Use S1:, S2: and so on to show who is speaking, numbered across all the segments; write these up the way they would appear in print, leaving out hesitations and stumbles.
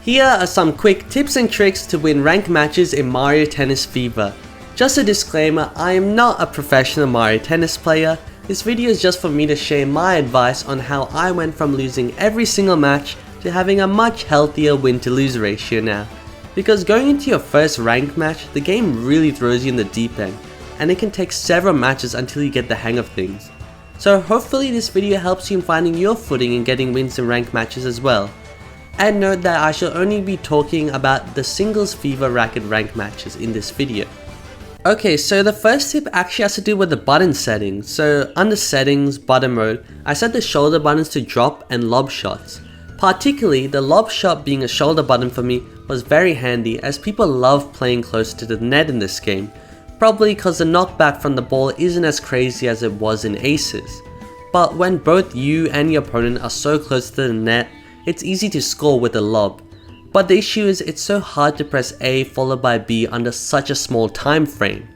S1: Here are some quick tips and tricks to win ranked matches in Mario Tennis Fever. Just a disclaimer, I am not a professional Mario Tennis player. This video is just for me to share my advice on how I went from losing every single match to having a much healthier win to lose ratio now. Because going into your first ranked match, the game really throws you in the deep end, and it can take several matches until you get the hang of things. So hopefully this video helps you in finding your footing and getting wins in ranked matches as well. And note that I shall only be talking about the singles Fever Racket ranked matches in this video. Okay, so the first tip actually has to do with the button settings. So under settings, button mode, I set the shoulder buttons to drop and lob shots. Particularly, the lob shot being a shoulder button for me was very handy as people love playing close to the net in this game. Probably because the knockback from the ball isn't as crazy as it was in Aces. But when both you and your opponent are so close to the net, it's easy to score with a lob. But the issue is it's so hard to press A followed by B under such a small time frame.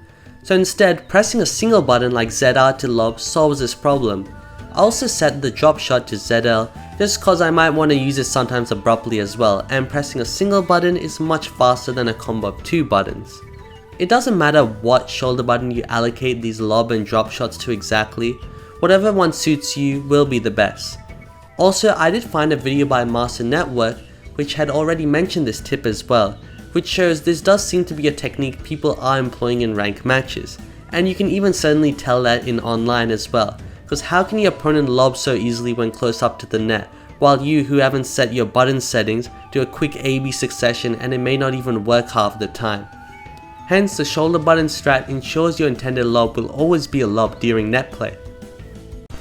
S1: So instead, pressing a single button like ZR to lob solves this problem. I also set the drop shot to ZL just cause I might want to use it sometimes abruptly as well, and pressing a single button is much faster than a combo of 2 buttons. It doesn't matter what shoulder button you allocate these lob and drop shots to exactly, whatever one suits you will be the best. Also, I did find a video by Master Network which had already mentioned this tip as well, which shows this does seem to be a technique people are employing in ranked matches, and you can even certainly tell that in online as well, because how can your opponent lob so easily when close up to the net, while you who haven't set your button settings do a quick A-B succession and it may not even work half the time. Hence, the shoulder button strat ensures your intended lob will always be a lob during net play.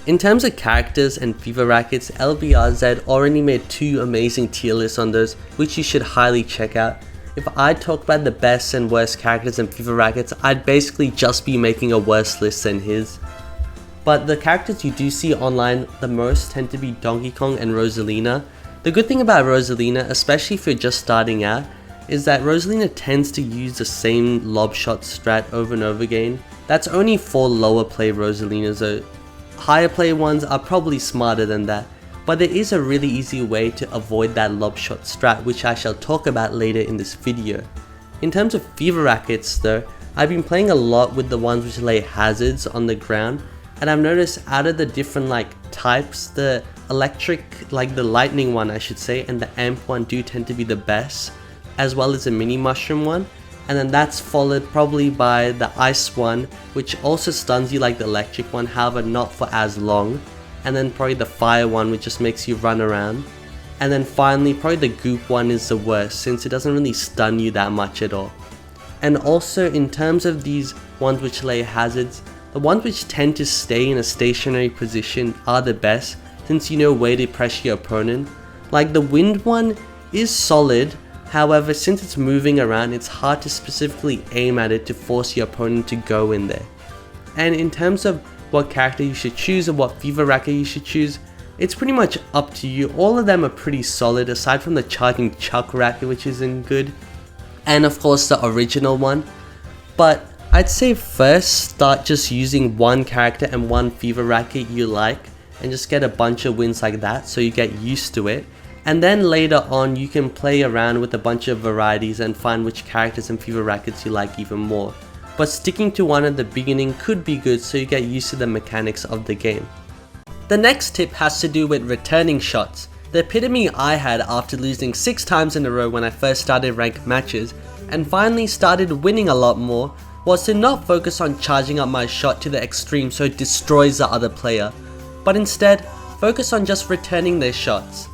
S1: In terms of characters and Fever Rackets, LBRZ already made 2 amazing tier lists on those, which you should highly check out. If I talk about the best and worst characters in Fever Rackets, I'd basically just be making a worse list than his. But the characters you do see online the most tend to be Donkey Kong and Rosalina. The good thing about Rosalina, especially if you're just starting out, is that Rosalina tends to use the same lob shot strat over and over again. That's only for lower play Rosalinas though. Higher play ones are probably smarter than that, but there is a really easy way to avoid that lob shot strat, which I shall talk about later in this video. In terms of Fever Rackets though, I've been playing a lot with the ones which lay hazards on the ground, and I've noticed out of the different types, the electric, the lightning one I should say, and the amp one do tend to be the best, as well as the mini mushroom one, and then that's followed probably by the ice one, which also stuns you like the electric one, however not for as long, and then probably the fire one, which just makes you run around, and then finally probably the goop one is the worst since it doesn't really stun you that much at all. And also in terms of these ones which lay hazards, the ones which tend to stay in a stationary position are the best since you know where to pressure your opponent. Like the wind one is solid, however since it's moving around it's hard to specifically aim at it to force your opponent to go in there. And in terms of what character you should choose or what Fever Racket you should choose, it's pretty much up to you. All of them are pretty solid aside from the Charging Chuck Racket which isn't good, and of course the original one. But I'd say first start just using one character and one Fever Racket you like and just get a bunch of wins like that so you get used to it. And then later on you can play around with a bunch of varieties and find which characters and Fever Rackets you like even more. But sticking to one at the beginning could be good so you get used to the mechanics of the game. The next tip has to do with returning shots. The epitome I had after losing 6 times in a row when I first started ranked matches and finally started winning a lot more was to not focus on charging up my shot to the extreme so it destroys the other player, but instead focus on just returning their shots.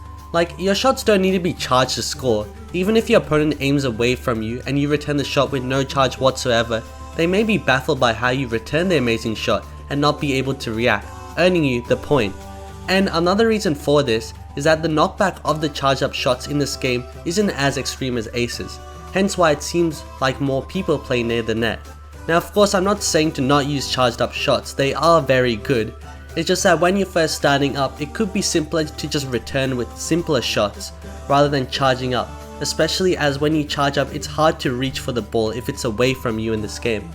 S1: Your shots don't need to be charged to score. Even if your opponent aims away from you and you return the shot with no charge whatsoever, they may be baffled by how you return the amazing shot and not be able to react, earning you the point. And another reason for this is that the knockback of the charged up shots in this game isn't as extreme as Aces, hence why it seems like more people play near the net. Now of course I'm not saying to not use charged up shots, they are very good. It's just that when you're first starting up, it could be simpler to just return with simpler shots rather than charging up, especially as when you charge up it's hard to reach for the ball if it's away from you in this game.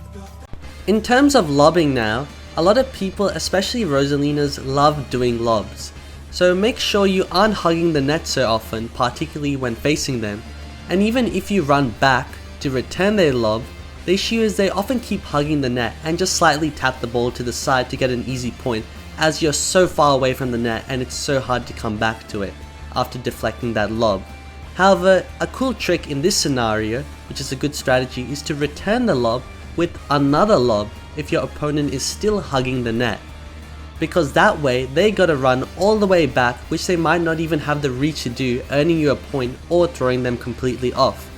S1: In terms of lobbing now, a lot of people, especially Rosalinas, love doing lobs. So make sure you aren't hugging the net so often, particularly when facing them. And even if you run back to return their lob, the issue is they often keep hugging the net and just slightly tap the ball to the side to get an easy point, as you're so far away from the net and it's so hard to come back to it after deflecting that lob. However, a cool trick in this scenario, which is a good strategy, is to return the lob with another lob if your opponent is still hugging the net. Because that way, they gotta run all the way back, which they might not even have the reach to do, earning you a point or throwing them completely off.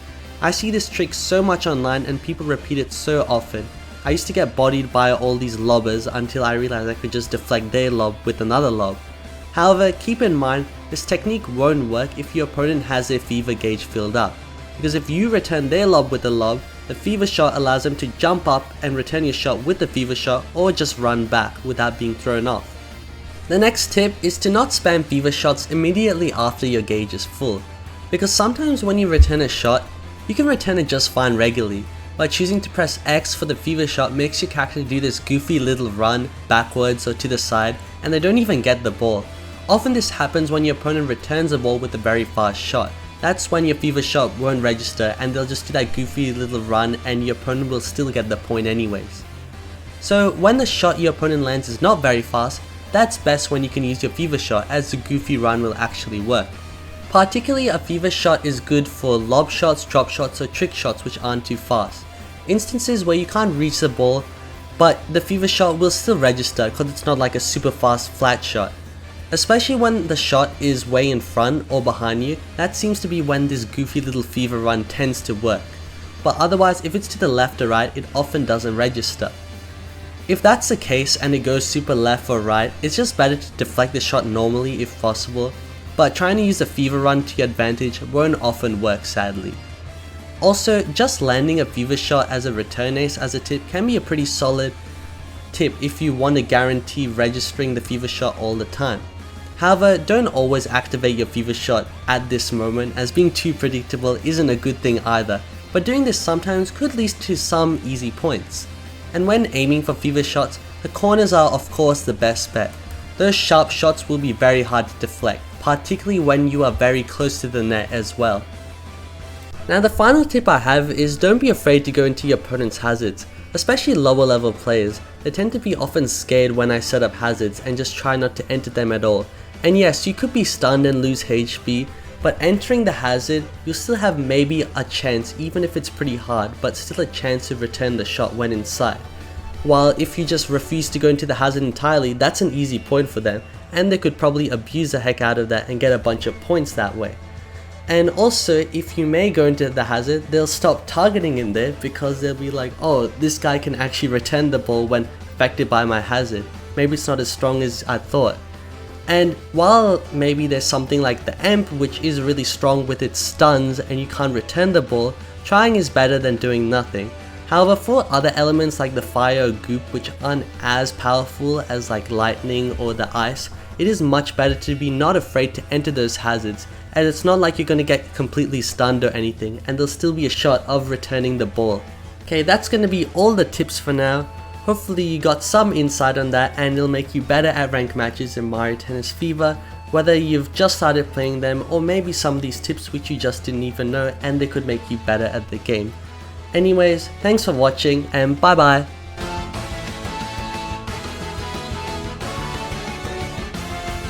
S1: I see this trick so much online and people repeat it so often. I used to get bodied by all these lobbers until I realized I could just deflect their lob with another lob. However, keep in mind, this technique won't work if your opponent has their fever gauge filled up. Because if you return their lob with a lob, the fever shot allows them to jump up and return your shot with the fever shot, or just run back without being thrown off. The next tip is to not spam fever shots immediately after your gauge is full. Because sometimes when you return a shot, you can return it just fine regularly, but choosing to press X for the fever shot makes your character do this goofy little run backwards or to the side, and they don't even get the ball. Often this happens when your opponent returns the ball with a very fast shot. That's when your fever shot won't register and they'll just do that goofy little run and your opponent will still get the point anyways. So when the shot your opponent lands is not very fast, that's best when you can use your fever shot, as the goofy run will actually work. Particularly, a fever shot is good for lob shots, drop shots, or trick shots which aren't too fast. Instances where you can't reach the ball, but the fever shot will still register because it's not like a super fast flat shot. Especially when the shot is way in front or behind you, that seems to be when this goofy little fever run tends to work. But otherwise, if it's to the left or right, it often doesn't register. If that's the case and it goes super left or right, it's just better to deflect the shot normally if possible. But trying to use the fever run to your advantage won't often work, sadly. Also, just landing a fever shot as a return ace as a tip can be a pretty solid tip if you want to guarantee registering the fever shot all the time. However, don't always activate your fever shot at this moment, as being too predictable isn't a good thing either, but doing this sometimes could lead to some easy points. And when aiming for fever shots, the corners are of course the best bet. Those sharp shots will be very hard to deflect, particularly when you are very close to the net as well. Now the final tip I have is don't be afraid to go into your opponent's hazards, especially lower level players. They tend to be often scared when I set up hazards and just try not to enter them at all. And yes, you could be stunned and lose HP, but entering the hazard, you'll still have maybe a chance, even if it's pretty hard, but still a chance to return the shot when inside. While if you just refuse to go into the hazard entirely, that's an easy point for them, and they could probably abuse the heck out of that and get a bunch of points that way. And also, if you may go into the hazard, they'll stop targeting in there because they'll be like, oh, this guy can actually return the ball when affected by my hazard. Maybe it's not as strong as I thought. And while maybe there's something like the Amp, which is really strong with its stuns and you can't return the ball, trying is better than doing nothing. However, for other elements like the fire or goop, which aren't as powerful as like lightning or the ice, it is much better to be not afraid to enter those hazards, and it's not like you're going to get completely stunned or anything, and there'll still be a shot of returning the ball. Okay, that's going to be all the tips for now. Hopefully you got some insight on that and it'll make you better at ranked matches in Mario Tennis Fever, whether you've just started playing them or maybe some of these tips which you just didn't even know and they could make you better at the game. Anyways, thanks for watching and bye bye.